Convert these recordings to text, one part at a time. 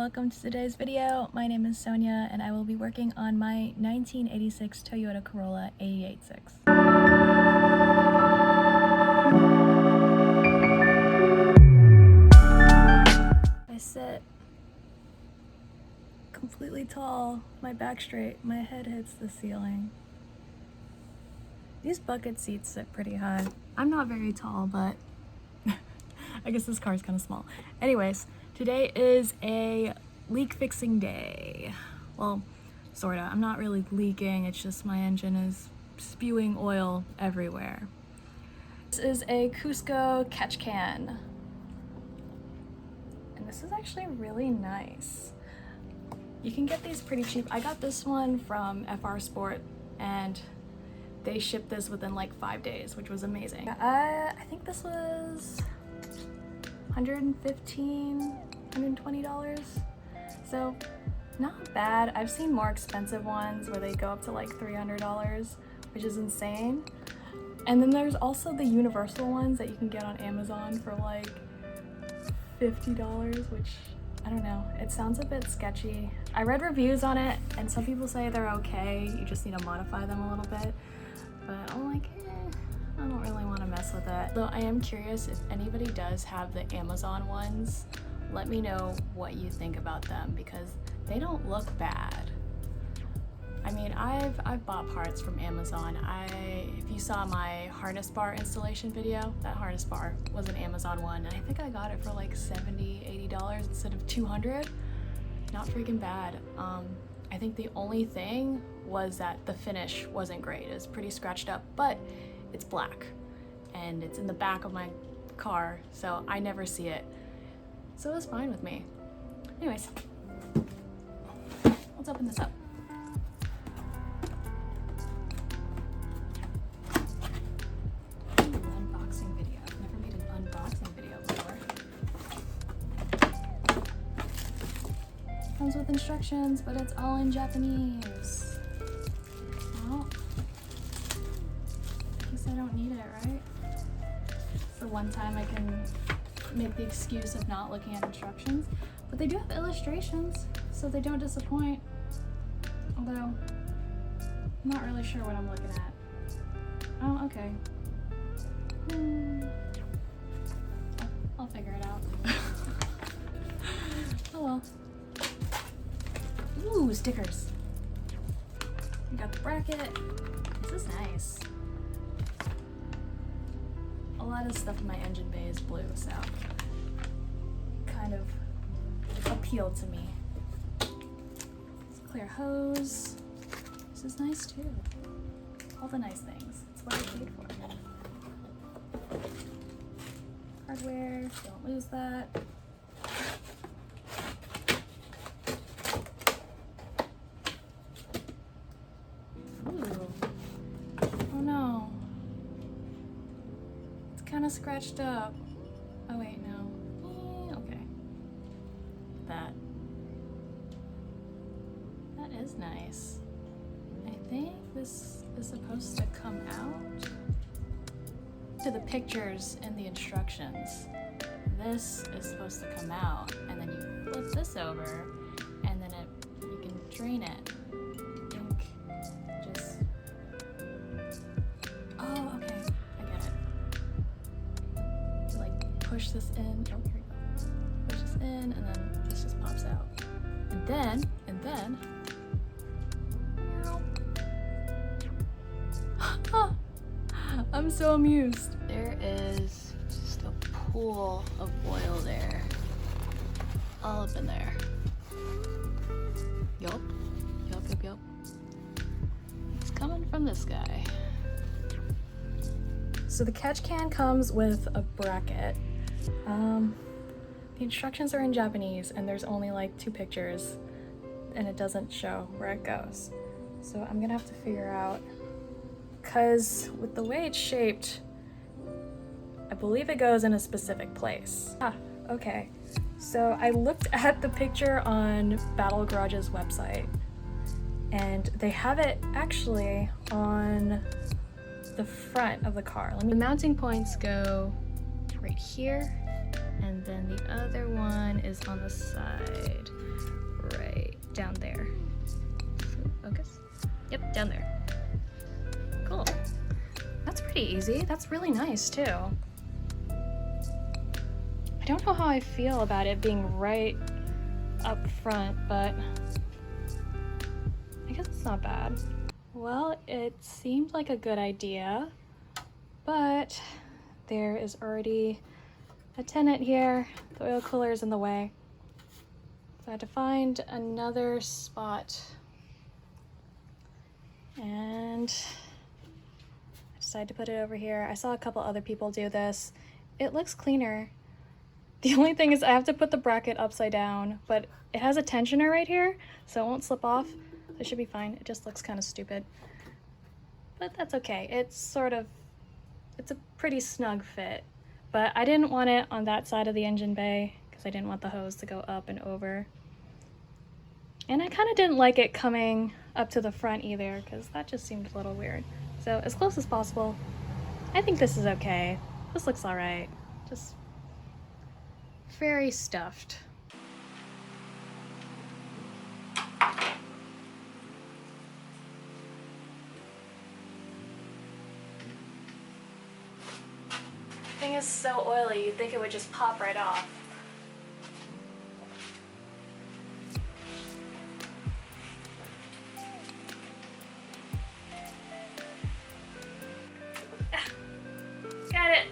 Welcome to today's video. My name is Sonya and I will be working on my 1986 Toyota Corolla AE86. I sit completely tall, my back straight, my head hits the ceiling. These bucket seats sit pretty high. I'm not very tall, but I guess this car is kind of small. Anyways, today is a leak fixing day. Well, sorta. I'm not really leaking, it's just my engine is spewing oil everywhere. This is a Cusco catch can. And this is actually really nice. You can get these pretty cheap. I got this one from FR Sport and they shipped this within like 5 days, which was amazing. I think this was $115, $120. So not bad. I've seen more expensive ones where they go up to like $300, which is insane. And then there's also the universal ones that you can get on Amazon for like $50, which I don't know. It sounds a bit sketchy. I read reviews on it and some people say they're okay. You just need to modify them a little bit. But I'm like, I don't really want to mess with it. Though I am curious if anybody does have the Amazon ones, let me know what you think about them because they don't look bad. I mean, I've bought parts from Amazon. If you saw my harness bar installation video, that harness bar was an Amazon one, and I think I got it for like $70, $80 instead of $200. Not freaking bad. I think the only thing was that the finish wasn't great. It was pretty scratched up, but it's black and it's in the back of my car, so I never see it. So it was fine with me. Anyways, let's open this up. Unboxing video. I've never made an unboxing video before. Comes with instructions, but it's all in Japanese. Well, I guess I don't need it, right? It's the one time I can make the excuse of not looking at instructions. But they do have illustrations, so they don't disappoint. Although, I'm not really sure what I'm looking at. Oh, okay. I'll figure it out. Oh well. Ooh, stickers. We got the bracket. This is nice. A lot of stuff in my engine bay is blue, so kind of appealed to me. It's a clear hose. This is nice too. All the nice things. It's what I paid for. Hardware, don't lose that. Kind of scratched up. Oh wait, no. Okay. That is nice. I think this is supposed to come out. To the pictures in the instructions, this is supposed to come out, and then you flip this over, and then you can drain it. I think just. Oh, okay. Push this in, oh here we go. Push this in and then this just pops out. And then, I'm so amused. There is just a pool of oil there. All up in there. Yup. It's coming from this guy. So the catch can comes with a bracket. The instructions are in Japanese and there's only like 2 pictures and it doesn't show where it goes. So I'm gonna have to figure out, cause with the way it's shaped, I believe it goes in a specific place. Okay. So I looked at the picture on Battle Garage's website and they have it actually on the front of the car. The mounting points go right here and and then the other one is on the side, right down there. Focus. Yep, down there. Cool. That's pretty easy. That's really nice too. I don't know how I feel about it being right up front, but I guess it's not bad. Well, it seemed like a good idea, but there is already a tenant here. The oil cooler is in the way. So I had to find another spot. And I decided to put it over here. I saw a couple other people do this. It looks cleaner. The only thing is I have to put the bracket upside down, but it has a tensioner right here, so it won't slip off. So it should be fine. It just looks kind of stupid. But that's okay. It's a pretty snug fit. But I didn't want it on that side of the engine bay because I didn't want the hose to go up and over. And I kind of didn't like it coming up to the front either because that just seemed a little weird. So as close as possible. I think this is okay. This looks all right. Just very stuffed. The thing is so oily, you'd think it would just pop right off. Got it.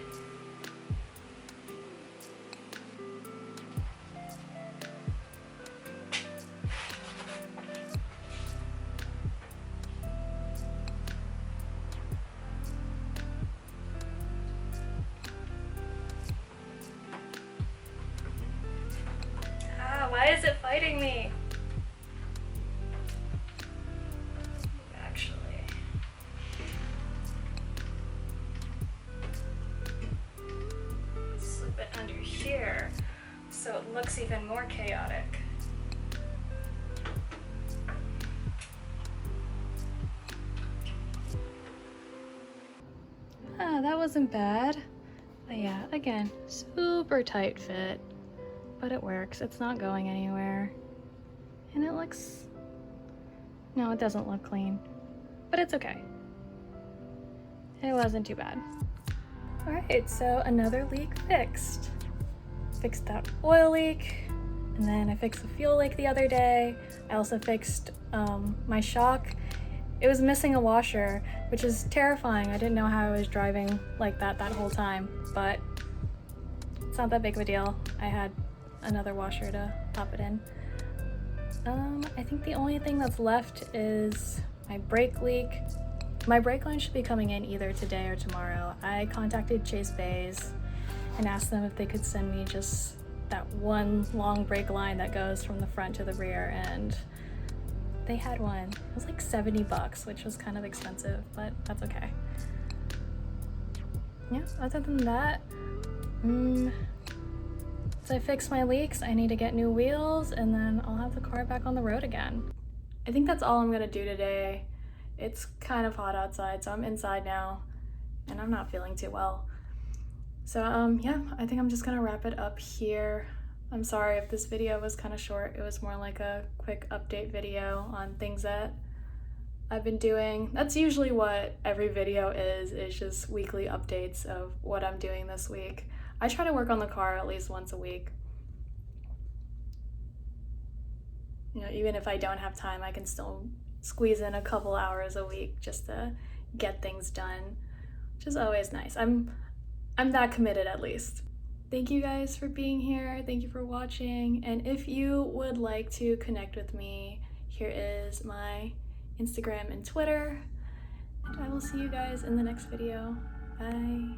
Why is it fighting me? Actually. Slip it under here so it looks even more chaotic. That wasn't bad. But yeah, again, super tight fit. But it works. It's not going anywhere. And it looks... No, it doesn't look clean. But it's okay. It wasn't too bad. Alright, so another leak fixed. Fixed that oil leak. And then I fixed the fuel leak the other day. I also fixed my shock. It was missing a washer, which is terrifying. I didn't know how I was driving like that whole time. But it's not that big of a deal. I had another washer to pop it in. I think the only thing that's left is my brake leak. My brake line should be coming in either today or tomorrow. I contacted Chase Bays and asked them if they could send me just that one long brake line that goes from the front to the rear, and they had one. It was like $70, which was kind of expensive, but that's okay. Yeah, other than that, so I fixed my leaks, I need to get new wheels, and then I'll have the car back on the road again. I think that's all I'm gonna do today. It's kind of hot outside, so I'm inside now, and I'm not feeling too well. So yeah, I think I'm just gonna wrap it up here. I'm sorry if this video was kind of short. It was more like a quick update video on things that I've been doing. That's usually what every video is just weekly updates of what I'm doing this week. I try to work on the car at least once a week. You know, even if I don't have time, I can still squeeze in a couple hours a week just to get things done, which is always nice. I'm that committed at least. Thank you guys for being here. Thank you for watching. And if you would like to connect with me, here is my Instagram and Twitter. And I will see you guys in the next video. Bye.